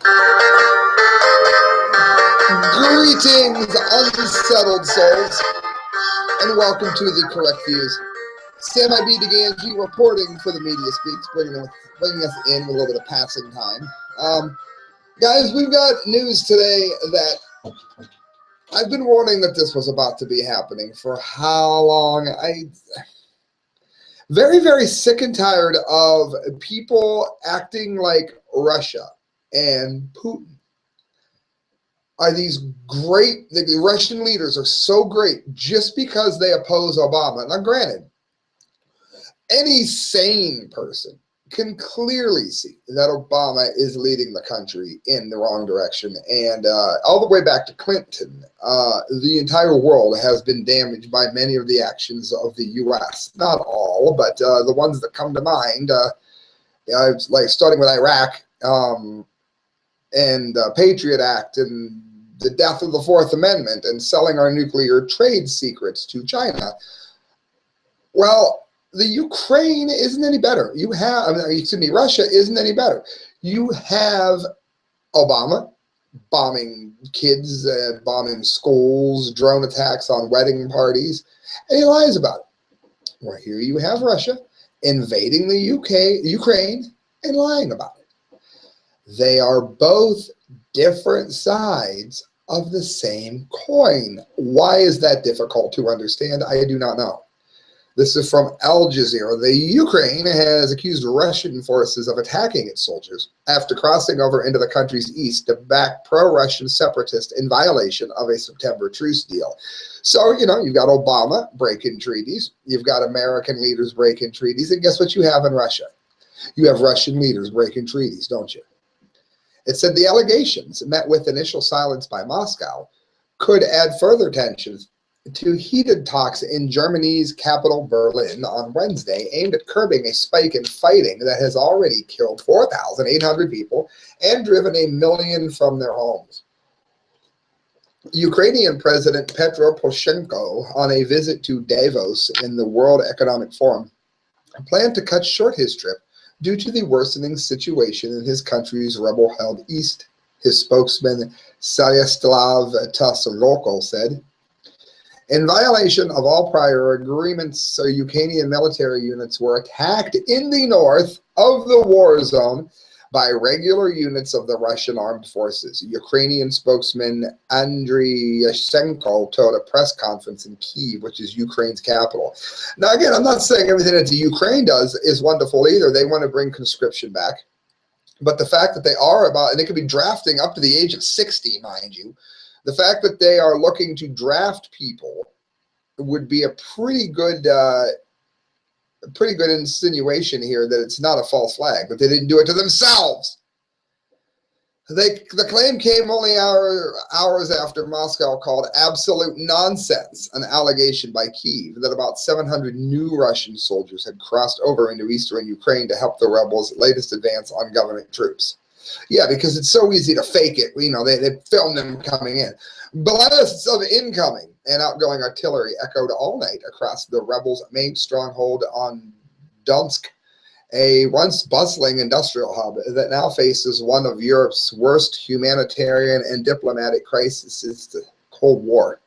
Greetings, unsettled souls, and welcome to the Correct Views. Sam I.B. Gangi reporting for the Media Speaks, bringing us in with a little bit of passing time. Guys, we've got news today that I've been warning that this was about to be happening for how long? Very, very sick and tired of people acting like Russia and Putin are these great, the Russian leaders are so great just because they oppose Obama. Now, granted, any sane person can clearly see that Obama is leading the country in the wrong direction. And all the way back to Clinton, the entire world has been damaged by many of the actions of the U.S. Not all, but the ones that come to mind, like starting with Iraq and Patriot Act and the death of the Fourth Amendment and selling our nuclear trade secrets to China. Well, the Ukraine isn't any better. Russia isn't any better. You have Obama bombing kids, bombing schools, drone attacks on wedding parties, and he lies about it. Well, here you have Russia invading the Ukraine and lying about it. They are both different sides of the same coin. Why is that difficult to understand? I do not know. This is from Al Jazeera. The Ukraine has accused Russian forces of attacking its soldiers after crossing over into the country's east to back pro-Russian separatists in violation of a September truce deal. So, you've got Obama breaking treaties. You've got American leaders breaking treaties. And guess what you have in Russia? You have Russian leaders breaking treaties, don't you? It said the allegations, met with initial silence by Moscow, could add further tensions to heated talks in Germany's capital, Berlin, on Wednesday, aimed at curbing a spike in fighting that has already killed 4,800 people and driven 1 million from their homes. Ukrainian President Petro Poroshenko, on a visit to Davos in the World Economic Forum, planned to cut short his trip due to the worsening situation in his country's rebel-held east, his spokesman Syaroslav Tasaroko said. In violation of all prior agreements, Ukrainian military units were attacked in the north of the war zone by regular units of the Russian armed forces. Ukrainian spokesman Andriy Yashchenko told a press conference in Kyiv, which is Ukraine's capital. Now, again, I'm not saying everything that the Ukraine does is wonderful either. They want to bring conscription back. But the fact that they are and they could be drafting up to the age of 60, mind you, the fact that they are looking to draft people would be a pretty good insinuation here that it's not a false flag, but they didn't do it to themselves. The claim came only hours after Moscow called absolute nonsense an allegation by Kyiv that about 700 new Russian soldiers had crossed over into eastern Ukraine to help the rebels' latest advance on government troops. Yeah, because it's so easy to fake it. They filmed them coming in. Blasts of incoming and outgoing artillery echoed all night across the rebels' main stronghold on Donetsk, a once bustling industrial hub that now faces one of Europe's worst humanitarian and diplomatic crises since the Cold War.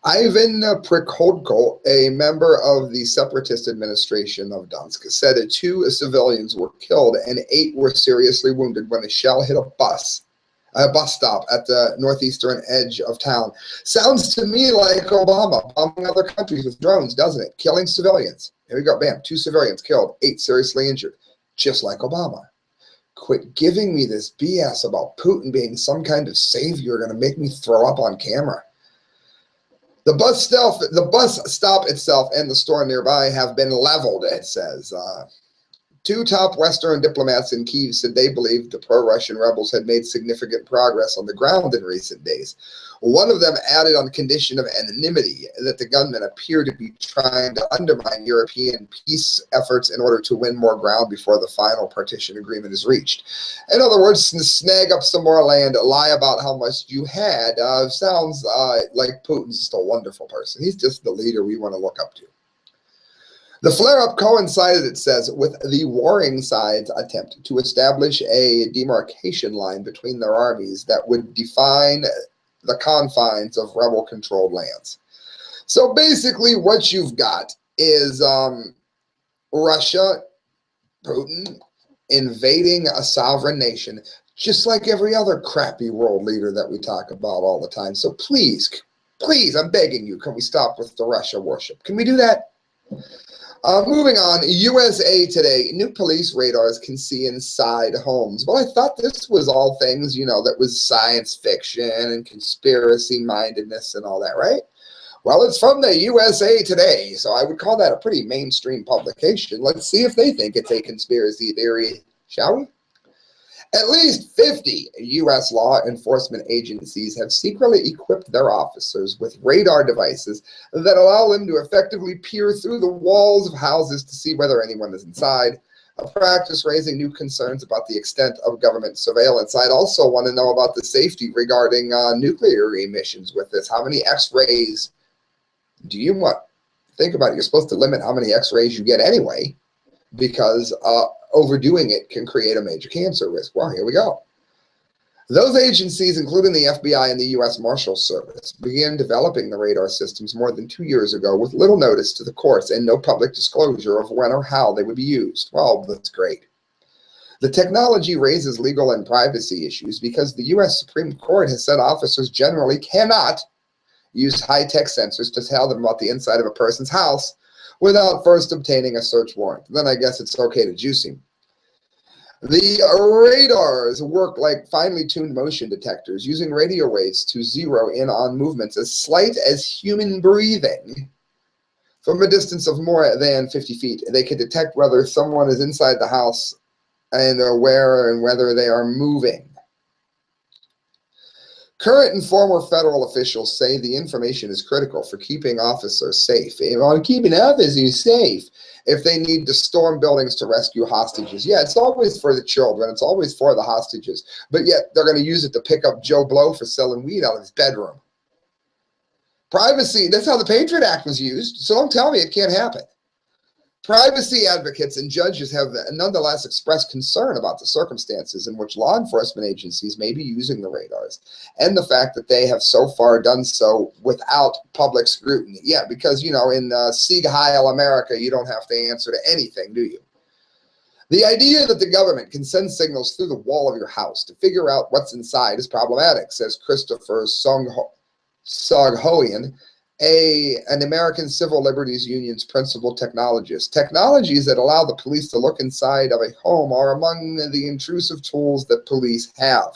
Ivan Prikodko, a member of the separatist administration of Donetsk, said that 2 civilians were killed and 8 were seriously wounded when a shell hit a bus stop at the northeastern edge of town. Sounds to me like Obama bombing other countries with drones, doesn't it? Killing civilians. Here we go, bam, 2 civilians killed, 8 seriously injured, just like Obama. Quit giving me this BS about Putin being some kind of savior going to make me throw up on camera. The bus stop itself and the store nearby have been leveled, it says. 2 top Western diplomats in Kyiv said they believed the pro-Russian rebels had made significant progress on the ground in recent days. One of them added on condition of anonymity that the gunmen appear to be trying to undermine European peace efforts in order to win more ground before the final partition agreement is reached. In other words, snag up some more land, lie about how much you had. Sounds like Putin's just a wonderful person. He's just the leader we want to look up to. The flare-up coincided, it says, with the warring sides' attempt to establish a demarcation line between their armies that would define the confines of rebel-controlled lands. So basically what you've got is Russia, Putin, invading a sovereign nation, just like every other crappy world leader that we talk about all the time. So please, please, I'm begging you, can we stop with the Russia worship? Can we do that? Moving on, USA Today, new police radars can see inside homes. Well, I thought this was all things, you know, that was science fiction and conspiracy mindedness and all that, right? Well, it's from the USA Today, so I would call that a pretty mainstream publication. Let's see if they think it's a conspiracy theory, shall we? At least 50 U.S. law enforcement agencies have secretly equipped their officers with radar devices that allow them to effectively peer through the walls of houses to see whether anyone is inside, a practice raising new concerns about the extent of government surveillance. I'd also want to know about the safety regarding nuclear emissions with this. How many X-rays do you want? Think about it. You're supposed to limit how many X-rays you get anyway, because overdoing it can create a major cancer risk. Well, here we go. Those agencies, including the FBI and the U.S. Marshal Service, began developing the radar systems more than 2 years ago with little notice to the courts and no public disclosure of when or how they would be used. Well, that's great. The technology raises legal and privacy issues because the U.S. Supreme Court has said officers generally cannot use high-tech sensors to tell them about the inside of a person's house without first obtaining a search warrant. Then I guess it's okay to juice him. The radars work like finely tuned motion detectors, using radio waves to zero in on movements as slight as human breathing. From a distance of more than 50 feet, they can detect whether someone is inside the house and where and whether they are moving. Current and former federal officials say the information is critical for keeping officers safe. On keeping officers safe if they need to storm buildings to rescue hostages. Yeah, it's always for the children. It's always for the hostages. But yet they're going to use it to pick up Joe Blow for selling weed out of his bedroom. Privacy, that's how the Patriot Act was used. So don't tell me it can't happen. Privacy advocates and judges have nonetheless expressed concern about the circumstances in which law enforcement agencies may be using the radars and the fact that they have so far done so without public scrutiny. Yeah, because, you know, in Sieg Heil America, you don't have to answer to anything, do you? The idea that the government can send signals through the wall of your house to figure out what's inside is problematic, says Christopher Soghoian, an American Civil Liberties Union's principal technologist. Technologies that allow the police to look inside of a home are among the intrusive tools that police have.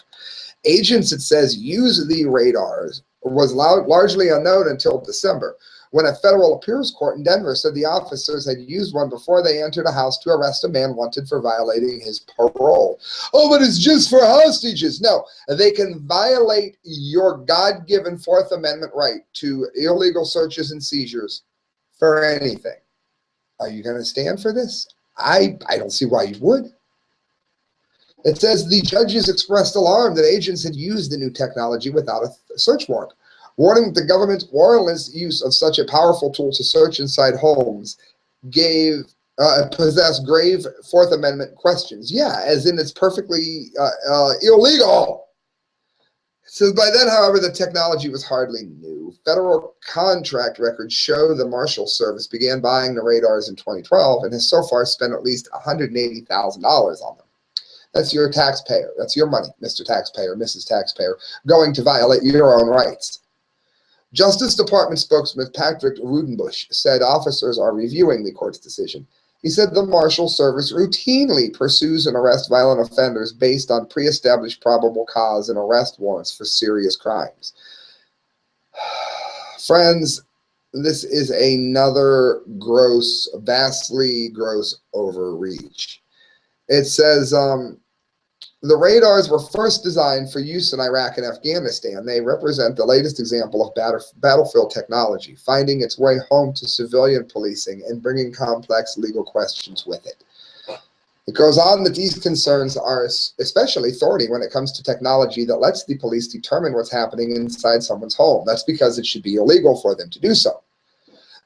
Agents, it says, use the radars was largely unknown until December, when a federal appeals court in Denver said the officers had used one before they entered a house to arrest a man wanted for violating his parole. Oh, but it's just for hostages. No, they can violate your God-given Fourth Amendment right to illegal searches and seizures for anything. Are you going to stand for this? I don't see why you would. It says the judges expressed alarm that agents had used the new technology without a search warrant, warning that the government's warrantless use of such a powerful tool to search inside homes possess grave Fourth Amendment questions. Yeah, as in it's perfectly illegal. It says by then, however, the technology was hardly new. Federal contract records show the Marshal Service began buying the radars in 2012 and has so far spent at least $180,000 on them. That's your taxpayer. That's your money, Mr. Taxpayer, Mrs. Taxpayer, going to violate your own rights. Justice Department spokesman Patrick Rudenbush said officers are reviewing the court's decision. He said the Marshal Service routinely pursues and arrests violent offenders based on pre-established probable cause and arrest warrants for serious crimes. Friends, this is another gross, vastly gross overreach. It says the radars were first designed for use in Iraq and Afghanistan. They represent the latest example of battlefield technology, finding its way home to civilian policing and bringing complex legal questions with it. It goes on that these concerns are especially thorny when it comes to technology that lets the police determine what's happening inside someone's home. That's because it should be illegal for them to do so.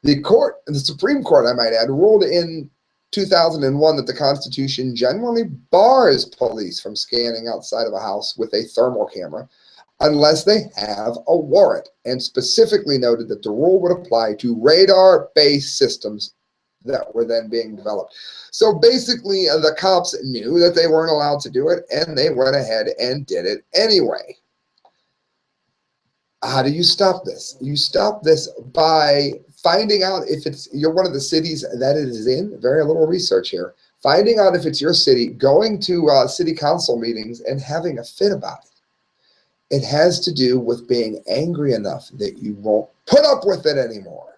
The Supreme Court, I might add, ruled in 2001 that the Constitution generally bars police from scanning outside of a house with a thermal camera unless they have a warrant, and specifically noted that the rule would apply to radar-based systems that were then being developed. So basically, the cops knew that they weren't allowed to do it, and they went ahead and did it anyway. How do you stop this? You stop this by finding out if you're one of the cities that it is in. Very little research here. Finding out if it's your city, going to city council meetings and having a fit about it. It has to do with being angry enough that you won't put up with it anymore.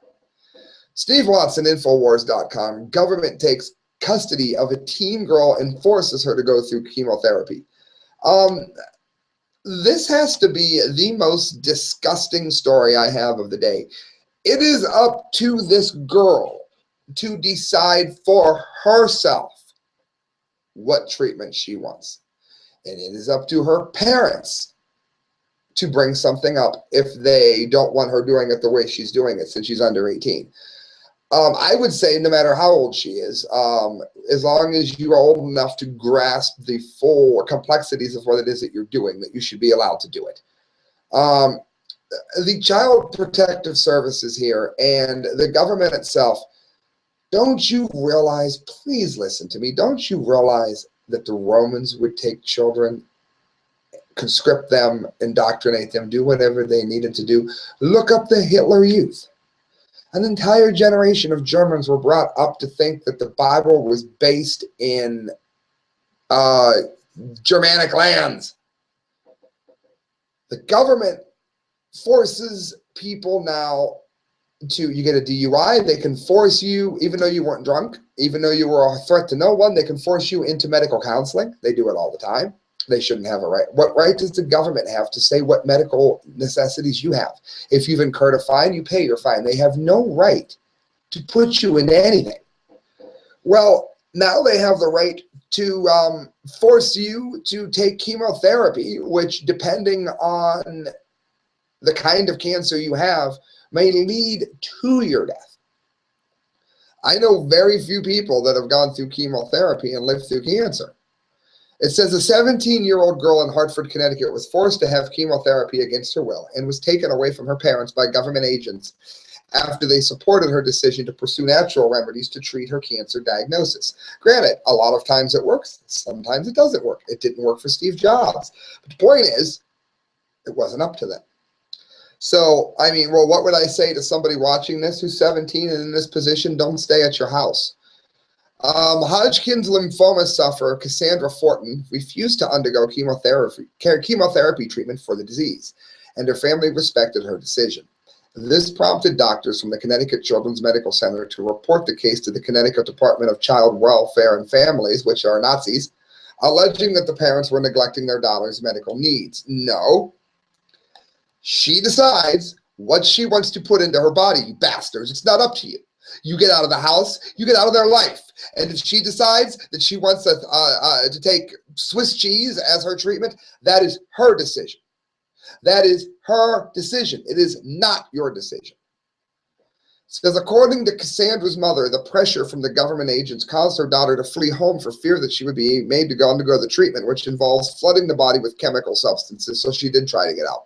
Steve Watson, Infowars.com. Government takes custody of a teen girl and forces her to go through chemotherapy. This has to be the most disgusting story I have of the day. It is up to this girl to decide for herself what treatment she wants. And it is up to her parents to bring something up if they don't want her doing it the way she's doing it since she's under 18. I would say no matter how old she is, as long as you are old enough to grasp the full complexities of what it is that you're doing, that you should be allowed to do it. The Child Protective Services here and the government itself, don't you realize, please listen to me, don't you realize that the Romans would take children, conscript them, indoctrinate them, do whatever they needed to do? Look up the Hitler Youth. An entire generation of Germans were brought up to think that the Bible was based in Germanic lands. The government forces people now to, you get a DUI, they can force you, even though you weren't drunk, even though you were a threat to no one, they can force you into medical counseling. They do it all the time. They shouldn't have a right. What right does the government have to say what medical necessities you have? If you've incurred a fine, you pay your fine. They have no right to put you into anything. Well, now they have the right to force you to take chemotherapy, which, depending on the kind of cancer you have, may lead to your death. I know very few people that have gone through chemotherapy and lived through cancer. It says a 17-year-old girl in Hartford, Connecticut was forced to have chemotherapy against her will and was taken away from her parents by government agents after they supported her decision to pursue natural remedies to treat her cancer diagnosis. Granted, a lot of times it works, sometimes it doesn't work. It didn't work for Steve Jobs. But the point is, it wasn't up to them. So, I mean, well, what would I say to somebody watching this who's 17 and in this position? Don't stay at your house. Hodgkin's lymphoma sufferer Cassandra Fortin refused to undergo chemotherapy treatment for the disease, and her family respected her decision. This prompted doctors from the Connecticut Children's Medical Center to report the case to the Connecticut Department of Child Welfare and Families, which are Nazis, alleging that the parents were neglecting their daughter's medical needs. No. She decides what she wants to put into her body, you bastards. It's not up to you. You get out of the house, you get out of their life. And if she decides that she wants to take Swiss cheese as her treatment, that is her decision. That is her decision. It is not your decision. It says, according to Cassandra's mother, the pressure from the government agents caused her daughter to flee home for fear that she would be made to undergo the treatment, which involves flooding the body with chemical substances. So she did try to get out,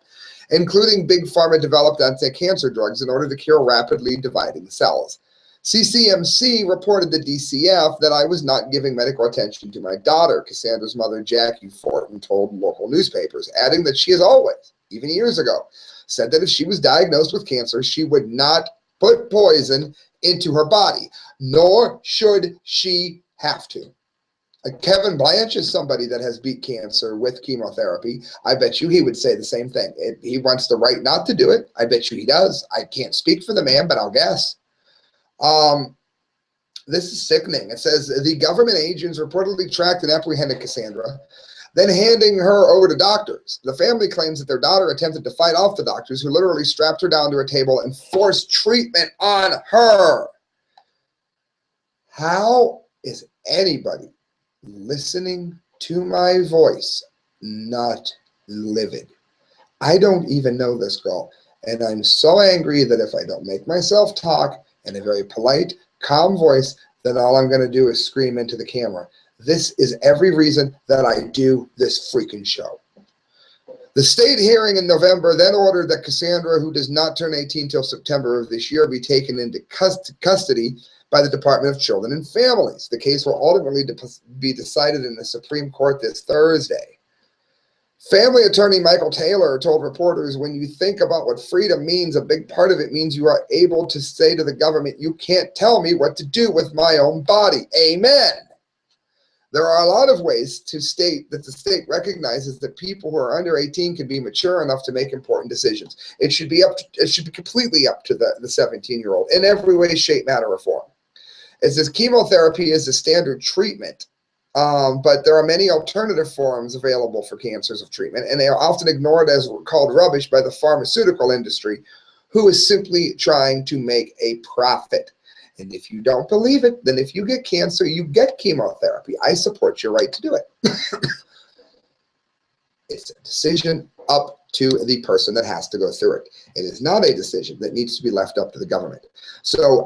including Big Pharma developed anti-cancer drugs in order to cure rapidly dividing cells. CCMC reported to DCF that I was not giving medical attention to my daughter, Cassandra's mother, Jackie Fortin, told local newspapers, adding that she has always, even years ago, said that if she was diagnosed with cancer, she would not put poison into her body, nor should she have to. Kevin Blanche is somebody that has beat cancer with chemotherapy. I bet you he would say the same thing. He wants the right not to do it. I bet you he does. I can't speak for the man, but I'll guess. This is sickening. It says the government agents reportedly tracked and apprehended Cassandra, then handing her over to doctors. The family claims that their daughter attempted to fight off the doctors, who literally strapped her down to a table and forced treatment on her. How is anybody listening to my voice not livid? I don't even know this girl, and I'm so angry that if I don't make myself talk, in a very polite, calm voice, then all I'm going to do is scream into the camera. This is every reason that I do this freaking show. The state hearing in November then ordered that Cassandra, who does not turn 18 till September of this year, be taken into custody by the Department of Children and Families. The case will ultimately be decided in the Supreme Court this Thursday. Family attorney Michael Taylor told reporters, when you think about what freedom means, a big part of it means you are able to say to the government, you can't tell me what to do with my own body. Amen. There are a lot of ways to state that the state recognizes that people who are under 18 can be mature enough to make important decisions. It should be completely up to the 17-year-old in every way, shape, manner, or form. It says chemotherapy is the standard treatment. But there are many alternative forms available for cancers of treatment, and they are often ignored as called rubbish by the pharmaceutical industry, who is simply trying to make a profit. And if you don't believe it, then if you get cancer, you get chemotherapy. I support your right to do it. It's a decision up to the person that has to go through it. It is not a decision that needs to be left up to the government. So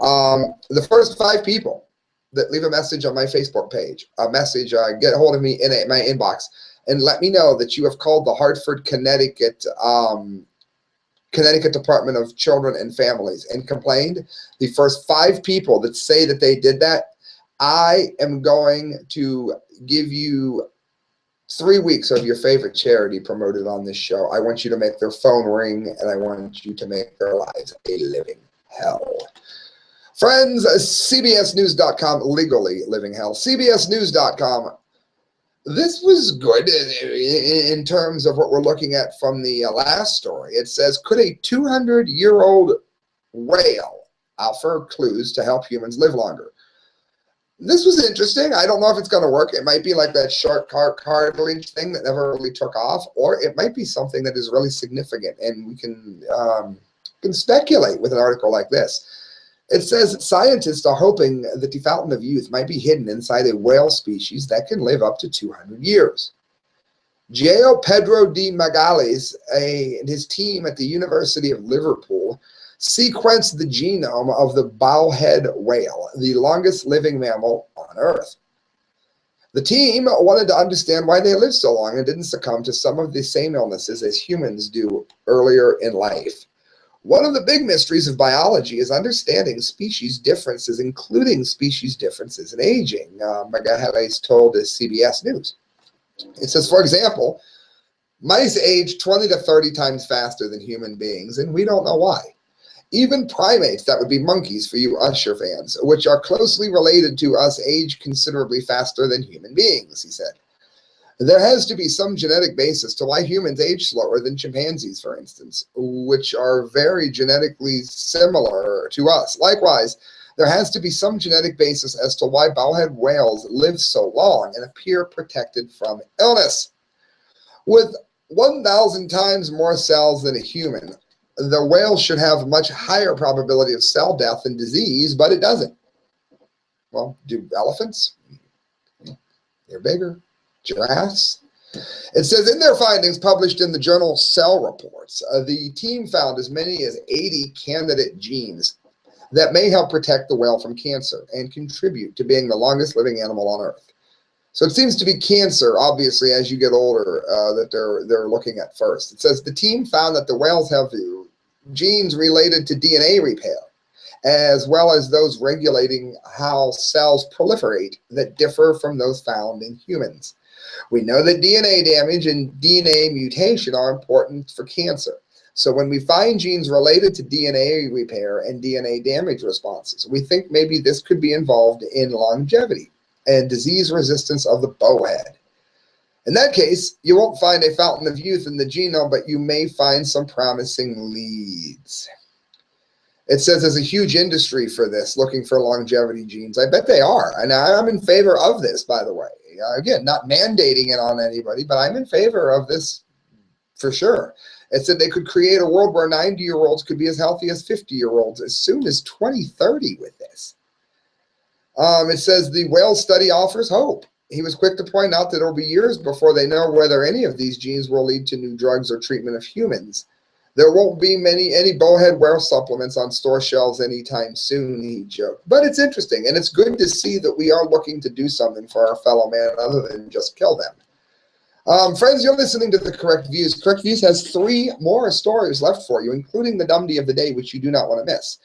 the first 5 people that leave a message on my Facebook page, get a hold of me in my inbox and let me know that you have called the Hartford, Connecticut Department of Children and Families and complained. The first 5 people that say that they did that, I am going to give you 3 weeks of your favorite charity promoted on this show. I want you to make their phone ring, and I want you to make their lives a living hell. Friends, CBSNews.com, legally living hell. CBSNews.com. This was good in terms of what we're looking at from the last story. It says, could a 200-year-old whale offer clues to help humans live longer? This was interesting. I don't know if it's going to work. It might be like that shark cartilage thing that never really took off, or it might be something that is really significant, and we can speculate with an article like this. It says that scientists are hoping that the fountain of youth might be hidden inside a whale species that can live up to 200 years. Geo Pedro de Magalhães and his team at the University of Liverpool sequenced the genome of the bowhead whale, the longest living mammal on Earth. The team wanted to understand why they lived so long and didn't succumb to some of the same illnesses as humans do earlier in life. One of the big mysteries of biology is understanding species differences, including species differences in aging, Magalhães told CBS News. It says, for example, mice age 20 to 30 times faster than human beings, and we don't know why. Even primates, that would be monkeys for you Usher fans, which are closely related to us, age considerably faster than human beings, he said. There has to be some genetic basis to why humans age slower than chimpanzees, for instance, which are very genetically similar to us. Likewise, there has to be some genetic basis as to why bowhead whales live so long and appear protected from illness. With 1,000 times more cells than a human, the whale should have much higher probability of cell death and disease, but it doesn't. Well, do elephants? They're bigger. Giraffes. It says in their findings published in the journal Cell Reports, the team found as many as 80 candidate genes that may help protect the whale from cancer and contribute to being the longest living animal on Earth. So it seems to be cancer, obviously, as you get older, that they're looking at first. It says the team found that the whales have genes related to DNA repair, as well as those regulating how cells proliferate that differ from those found in humans. We know that DNA damage and DNA mutation are important for cancer. So when we find genes related to DNA repair and DNA damage responses, we think maybe this could be involved in longevity and disease resistance of the bowhead. In that case, you won't find a fountain of youth in the genome, but you may find some promising leads. It says there's a huge industry for this, looking for longevity genes. I bet they are. And I'm in favor of this, by the way. Again, not mandating it on anybody, but I'm in favor of this for sure. It said they could create a world where 90-year-olds could be as healthy as 50-year-olds as soon as 2030 with this. It says the whale study offers hope. He was quick to point out that it will be years before they know whether any of these genes will lead to new drugs or treatment of humans. There won't be any bowhead wear supplements on store shelves anytime soon, he joked. But it's interesting, and it's good to see that we are looking to do something for our fellow man other than just kill them. Friends, you're listening to The Correct Views. Correct Views has 3 more stories left for you, including the DUMBDEE of the day, which you do not want to miss.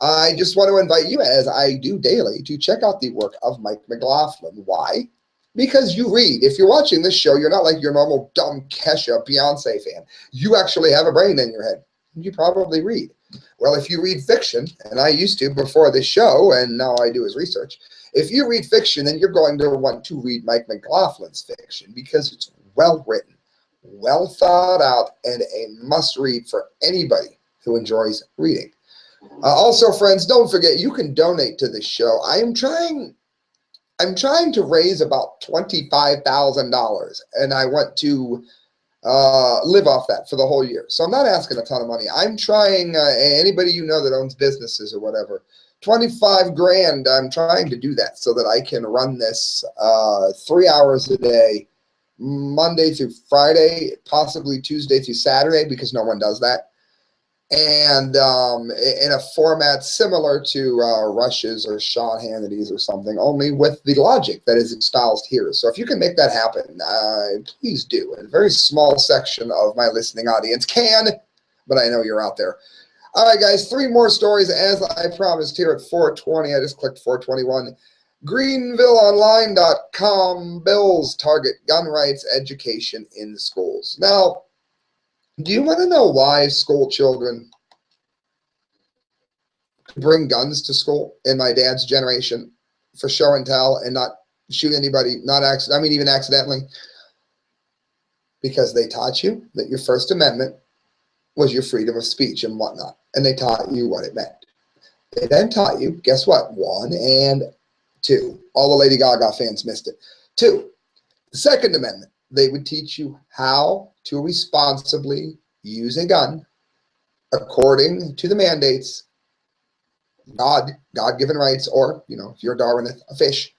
I just want to invite you, as I do daily, to check out the work of Mike McLaughlin. Why? Because you read. If you're watching this show, you're not like your normal dumb Kesha Beyonce fan. You actually have a brain in your head. You probably read. Well, if you read fiction, and I used to before this show, and now I do is research. If you read fiction, then you're going to want to read Mike McLaughlin's fiction because it's well written, well thought out, and a must read for anybody who enjoys reading. Also, friends, don't forget, you can donate to this show. I'm trying to raise about $25,000, and I want to live off that for the whole year. So I'm not asking a ton of money. I'm trying, anybody you know that owns businesses or whatever, 25 grand, I'm trying to do that so that I can run this 3 hours a day, Monday through Friday, possibly Tuesday through Saturday, because no one does that. And in a format similar to Rush's or Sean Hannity's or something, only with the logic that is espoused here. So if you can make that happen, please do. A very small section of my listening audience can, but I know you're out there. All right, guys, 3 more stories as I promised here at 4:20. I just clicked 4:21. GreenvilleOnline.com bills target gun rights education in schools. Now, do you want to know why school children bring guns to school in my dad's generation for show and tell and not shoot anybody, even accidentally? Because they taught you that your First Amendment was your freedom of speech and whatnot, and they taught you what it meant. They then taught you, guess what? 1 and 2. All the Lady Gaga fans missed it. 2, the Second Amendment. They would teach you how to responsibly use a gun according to the mandates, God-given rights, or, if you're a Darwinist, a fish.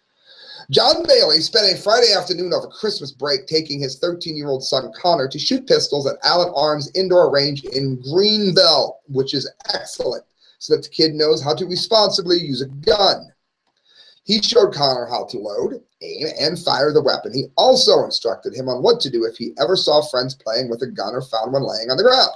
John Bailey spent a Friday afternoon over Christmas break taking his 13-year-old son Connor to shoot pistols at Allen Arms Indoor Range in Greenville, which is excellent, so that the kid knows how to responsibly use a gun. He showed Connor how to load, aim, and fire the weapon. He also instructed him on what to do if he ever saw friends playing with a gun or found one laying on the ground.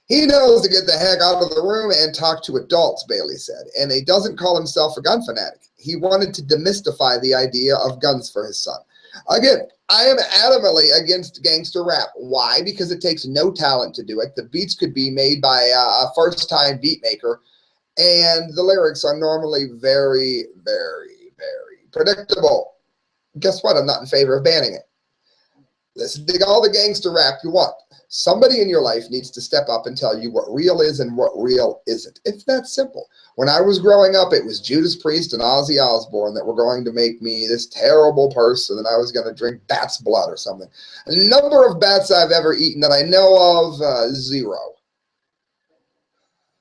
He knows to get the heck out of the room and talk to adults, Bailey said, and he doesn't call himself a gun fanatic. He wanted to demystify the idea of guns for his son. Again, I am adamantly against gangster rap. Why? Because it takes no talent to do it. The beats could be made by a first-time beat maker, and the lyrics are normally very, very, very predictable. Guess what? I'm not in favor of banning it. Listen to all the gangster rap you want. Somebody in your life needs to step up and tell you what real is and what real isn't. It's that simple. When I was growing up, it was Judas Priest and Ozzy Osbourne that were going to make me this terrible person, and I was going to drink bat's blood or something. A number of bats I've ever eaten that I know of, 0.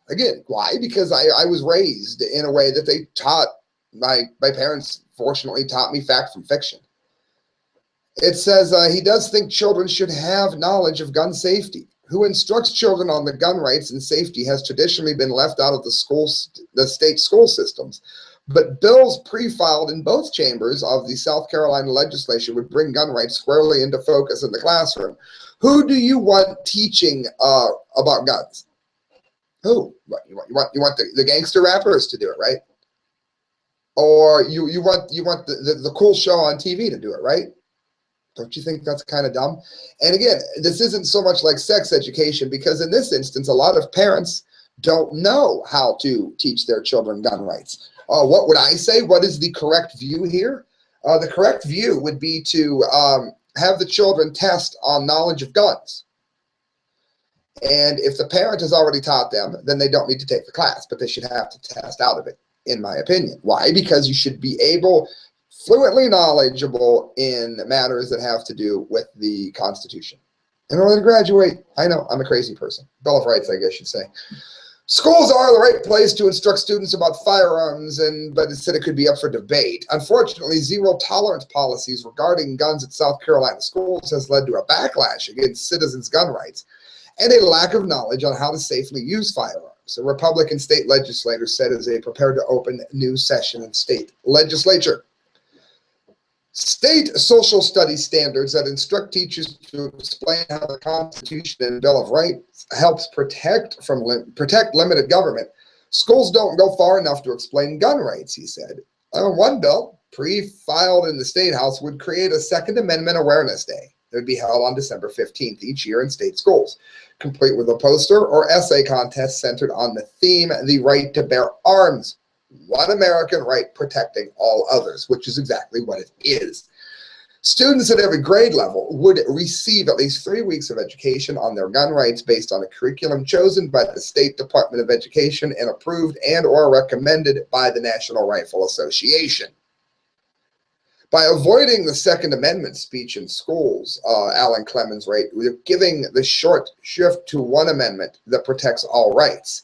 Again, why? Because I was raised in a way that they taught, my parents fortunately taught me fact from fiction. It says he does think children should have knowledge of gun safety. Who instructs children on the gun rights and safety has traditionally been left out of the state school systems. But bills pre-filed in both chambers of the South Carolina legislature would bring gun rights squarely into focus in the classroom. Who do you want teaching about guns? Who? What, you want the gangster rappers to do it, right? Or you want the cool show on TV to do it, right? Don't you think that's kind of dumb? And again, this isn't so much like sex education, because in this instance, a lot of parents don't know how to teach their children gun rights. What would I say? What is the correct view here? The correct view would be to have the children test on knowledge of guns. And if the parent has already taught them, then they don't need to take the class, but they should have to test out of it, in my opinion. Why? Because you should be fluently knowledgeable in matters that have to do with the Constitution. In order to graduate, I know, I'm a crazy person. Bill of Rights, I guess you'd say. Schools are the right place to instruct students about firearms, but instead it could be up for debate. Unfortunately, zero-tolerance policies regarding guns at South Carolina schools has led to a backlash against citizens' gun rights. and a lack of knowledge on how to safely use firearms. A Republican state legislator said as they prepared to open a new session in state legislature. State social studies standards that instruct teachers to explain how the Constitution and Bill of Rights helps protect limited government. Schools don't go far enough to explain gun rights, he said. One bill, pre-filed in the State House, would create a Second Amendment Awareness Day. It would be held on December 15th each year in state schools, complete with a poster or essay contest centered on the theme, the right to bear arms. One American right protecting all others, which is exactly what it is. Students at every grade level would receive at least 3 weeks of education on their gun rights based on a curriculum chosen by the State Department of Education and approved and or recommended by the National Rifle Association. By avoiding the Second Amendment speech in schools, Alan Clemens wrote, we're giving the short shrift to one amendment that protects all rights.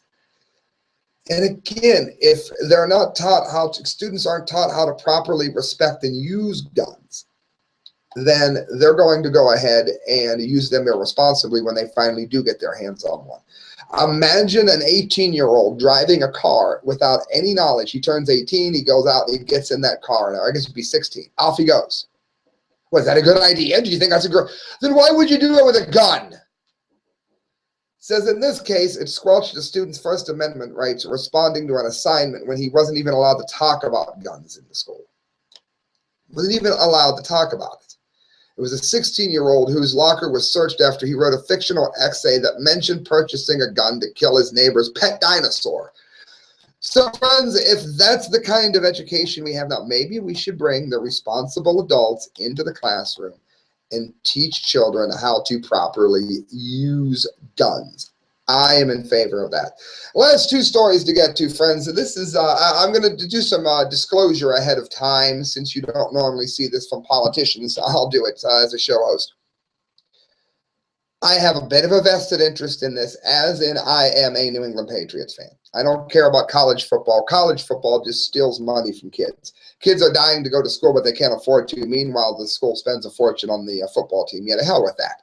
And again, if they're not taught how to, students aren't taught how to properly respect and use guns, then they're going to go ahead and use them irresponsibly when they finally do get their hands on one. Imagine an 18-year-old driving a car without any knowledge. He turns 18, he goes out, and he gets in that car. Now, I guess it'd be 16. Off he goes. Was that a good idea? Do you think that's a good? Then why would you do it with a gun? It says in this case, it squelched the student's First Amendment rights responding to an assignment when he wasn't even allowed to talk about guns in the school. Wasn't even allowed to talk about it. It was a 16-year-old whose locker was searched after he wrote a fictional essay that mentioned purchasing a gun to kill his neighbor's pet dinosaur. So, friends, if that's the kind of education we have now, maybe we should bring the responsible adults into the classroom and teach children how to properly use guns. I am in favor of that. Last two stories to get to, friends. This is, I'm going to do some disclosure ahead of time since you don't normally see this from politicians. I'll do it as a show host. I have a bit of a vested interest in this, as in I am a New England Patriots fan. I don't care about college football. College football just steals money from kids. Kids are dying to go to school, but they can't afford to. Meanwhile, the school spends a fortune on the football team. Yeah, to hell with that.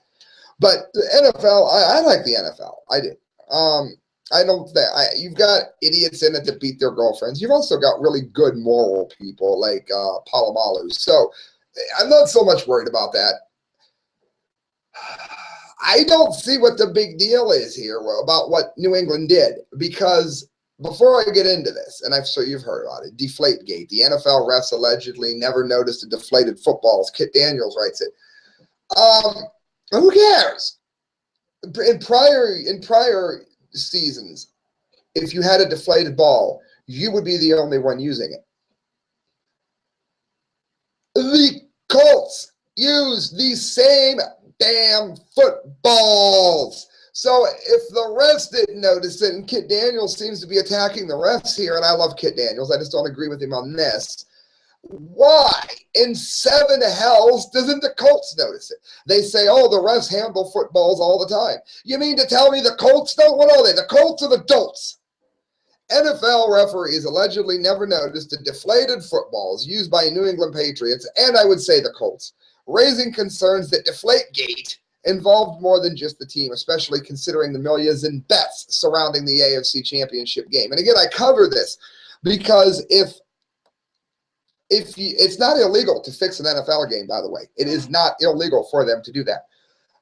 But the NFL, I like the NFL. I do. I don't think you've got idiots in it that beat their girlfriends. You've also got really good moral people like Palomalu. So I'm not so much worried about that. I don't see what the big deal is here about what New England did, because before I get into this, and I'm sure you've heard about it, Deflategate. The NFL refs allegedly never noticed the deflated footballs. Kit Daniels writes it. Who cares? In prior seasons, if you had a deflated ball, you would be the only one using it. The Colts use the same damn footballs. So if the refs didn't notice it, and Kit Daniels seems to be attacking the refs here, and I love Kit Daniels, I just don't agree with him on this. Why in seven hells doesn't the Colts notice it? They say, oh, the refs handle footballs all the time. You mean to tell me the Colts don't? What are they? The Colts are the dolts. NFL referees allegedly never noticed the deflated footballs used by New England Patriots, and I would say the Colts, raising concerns that Deflategate involved more than just the team, especially considering the millions in bets surrounding the AFC Championship game. And again, I cover this because it's not illegal to fix an NFL game, by the way. It is not illegal for them to do that.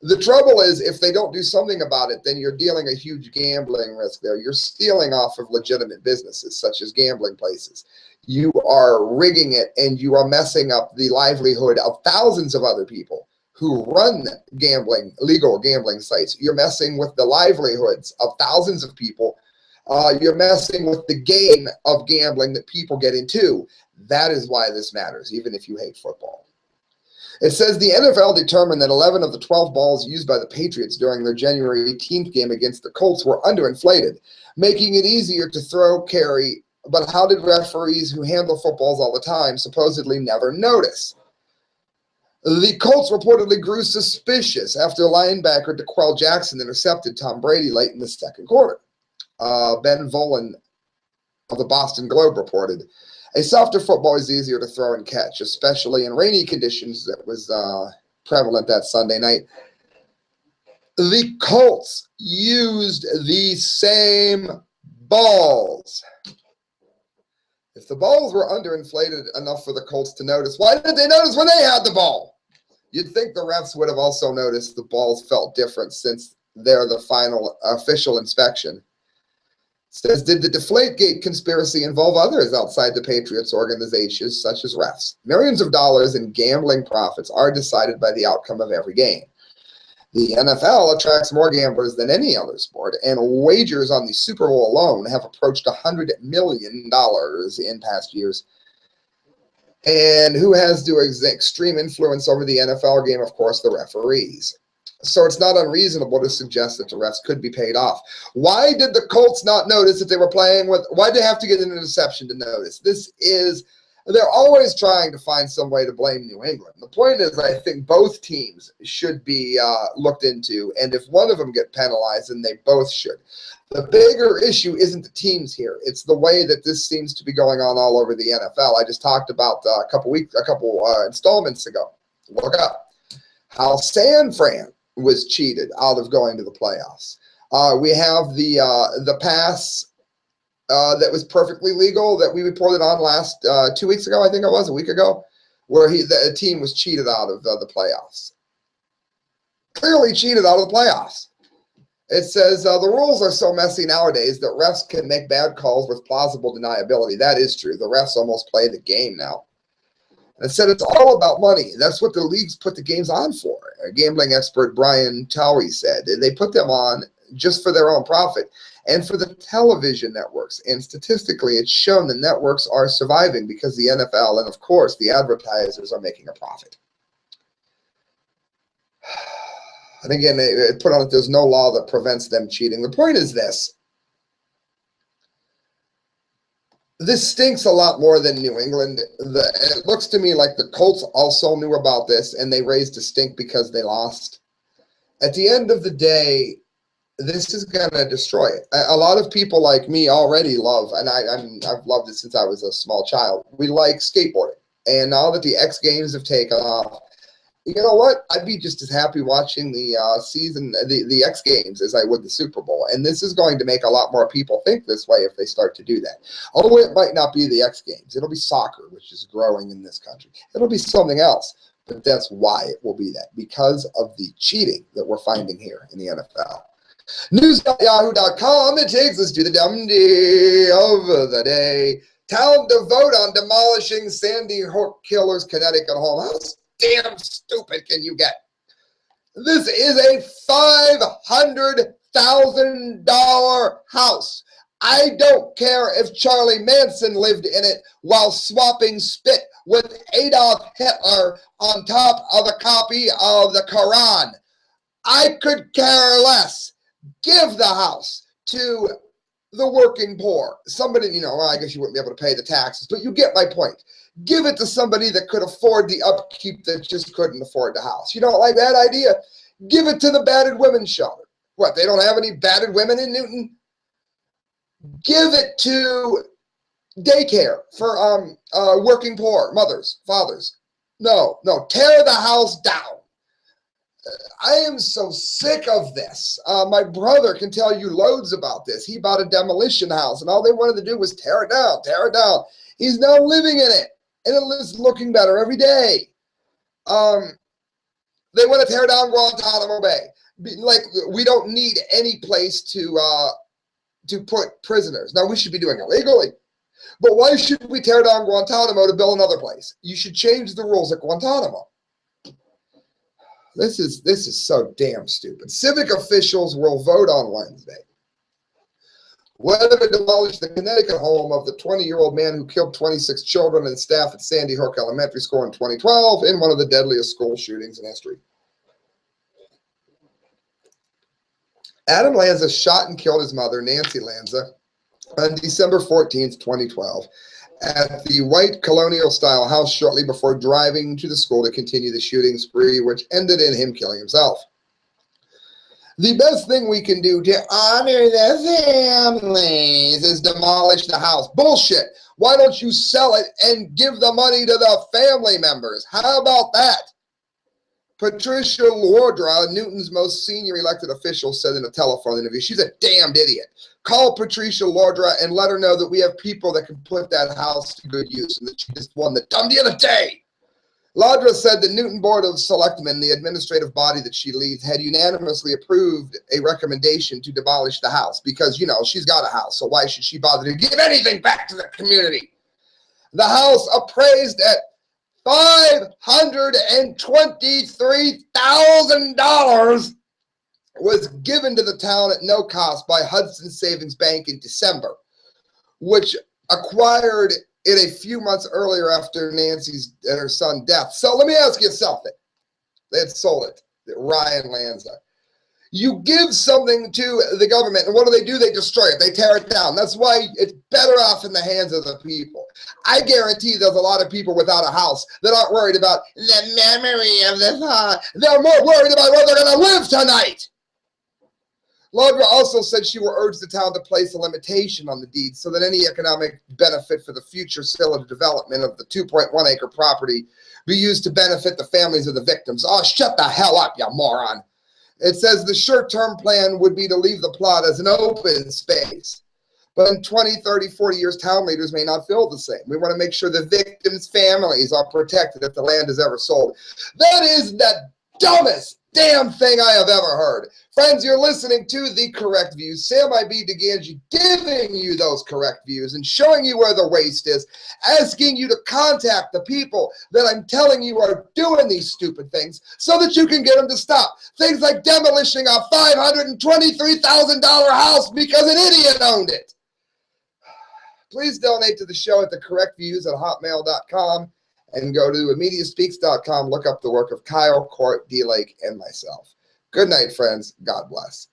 The trouble is, if they don't do something about it, then you're dealing a huge gambling risk there. You're stealing off of legitimate businesses, such as gambling places. You are rigging it, and you are messing up the livelihood of thousands of other people who run legal gambling sites. You're messing with the livelihoods of thousands of people. You're messing with the game of gambling that people get into. That is why this matters, even if you hate football. It says the NFL determined that 11 of the 12 balls used by the Patriots during their January 18th game against the Colts were underinflated, making it easier to throw carry. But how did referees who handle footballs all the time supposedly never notice? The Colts reportedly grew suspicious after linebacker DeQuell Jackson intercepted Tom Brady late in the second quarter. Ben Volen of the Boston Globe reported, a softer football is easier to throw and catch, especially in rainy conditions. That was prevalent that Sunday night. The Colts used the same balls. If the balls were underinflated enough for the Colts to notice, why did they notice when they had the ball? You'd think the refs would have also noticed the balls felt different since they're the final official inspection. Says, did the Deflategate conspiracy involve others outside the Patriots organizations, such as refs? Millions of dollars in gambling profits are decided by the outcome of every game. The NFL attracts more gamblers than any other sport, and wagers on the Super Bowl alone have approached $100 million in past years. And who has to extreme influence over the NFL game? Of course, the referees. So it's not unreasonable to suggest that the refs could be paid off. Why did the Colts not notice that they were playing with? Why did they have to get an interception to notice? They're always trying to find some way to blame New England. The point is, I think both teams should be looked into, and if one of them get penalized, then they both should. The bigger issue isn't the teams here. It's the way that this seems to be going on all over the NFL. I just talked about a couple installments ago. Look up how San Fran was cheated out of going to the playoffs. We have the pass that was perfectly legal that we reported on last 2 weeks ago, I think it was, a week ago, where the team was cheated out of the playoffs. Clearly cheated out of the playoffs. It says the rules are so messy nowadays that refs can make bad calls with plausible deniability. That is true. The refs almost play the game now. And it said it's all about money. That's what the leagues put the games on for. A gambling expert Brian Towery said they put them on just for their own profit and for the television networks. And statistically, it's shown the networks are surviving because the NFL and, of course, the advertisers are making a profit. And again, it put on that there's no law that prevents them cheating. The point is this. This stinks a lot more than New England. It looks to me like the Colts also knew about this, and they raised a stink because they lost. At the end of the day, this is going to destroy it. A lot of people like me already love, and I've loved it since I was a small child. We like skateboarding. And now that the X Games have taken off, you know what? I'd be just as happy watching the the X Games as I would the Super Bowl. And this is going to make a lot more people think this way if they start to do that. Although it might not be the X Games. It'll be soccer, which is growing in this country. It'll be something else. But that's why it will be that, because of the cheating that we're finding here in the NFL. News.yahoo.com. It takes us to the DUMBDEE of the day. Town to vote on demolishing Sandy Hook killer's Connecticut home. How damn stupid can you get? This is a $500,000 house. I don't care if Charlie Manson lived in it while swapping spit with Adolf Hitler on top of a copy of the Quran. I could care less. Give the house to the working poor. Somebody, well, I guess you wouldn't be able to pay the taxes, but you get my point. Give it to somebody that could afford the upkeep that just couldn't afford the house. You don't like that idea? Give it to the battered women's shelter. What, they don't have any battered women in Newton? Give it to daycare for working poor mothers, fathers. No, tear the house down. I am so sick of this. My brother can tell you loads about this. He bought a demolition house, and all they wanted to do was tear it down, tear it down. He's now living in it, and it is looking better every day. They want to tear down Guantanamo Bay. Like, we don't need any place to put prisoners. Now, we should be doing it legally. But why should we tear down Guantanamo to build another place? You should change the rules at Guantanamo. This is so damn stupid. Civic officials will vote on Wednesday whether to demolish the Connecticut home of the 20-year-old man who killed 26 children and staff at Sandy Hook Elementary School in 2012 in one of the deadliest school shootings in history. Adam Lanza shot and killed his mother, Nancy Lanza, on December 14th, 2012. At the white colonial-style house shortly before driving to the school to continue the shooting spree, which ended in him killing himself. The best thing we can do to honor the families is demolish the house. Bullshit. Why don't you sell it and give the money to the family members? How about that? Patricia Lordra, Newton's most senior elected official, said in a telephone interview, she's a damned idiot. Call Patricia Lordra and let her know that we have people that can put that house to good use and that she just won the DUMBDEE of the day. Lordra said the Newton Board of Selectmen, the administrative body that she leads, had unanimously approved a recommendation to demolish the house because, you know, she's got a house, so why should she bother to give anything back to the community? The house, appraised at $523,000, was given to the town at no cost by Hudson Savings Bank in December, which acquired it a few months earlier after Nancy's and her son's death. So let me ask you something. They had sold it, Ryan Lanza. You give something to the government, and what do? They destroy it. They tear it down. That's why it's better off in the hands of the people. I guarantee there's a lot of people without a house that aren't worried about the memory of the past. They're more worried about where they're going to live tonight. Lodra also said she will urge the town to place a limitation on the deed so that any economic benefit for the future sale of development of the 2.1-acre property be used to benefit the families of the victims. Oh, shut the hell up, you moron. It says the short-term plan would be to leave the plot as an open space. But in 20, 30, 40 years, town leaders may not feel the same. We want to make sure the victims' families are protected if the land is ever sold. That is the dumbest damn thing I have ever heard. Friends, you're listening to The Correct Views. Sam I.B. DeGangi giving you those correct views and showing you where the waste is, asking you to contact the people that I'm telling you are doing these stupid things so that you can get them to stop. Things like demolishing a $523,000 house because an idiot owned it. Please donate to the show at thecorrectviews@hotmail.com and go to mediaspeaks.com. Look up the work of Kyle, Court, D. Lake, and myself. Good night, friends. God bless.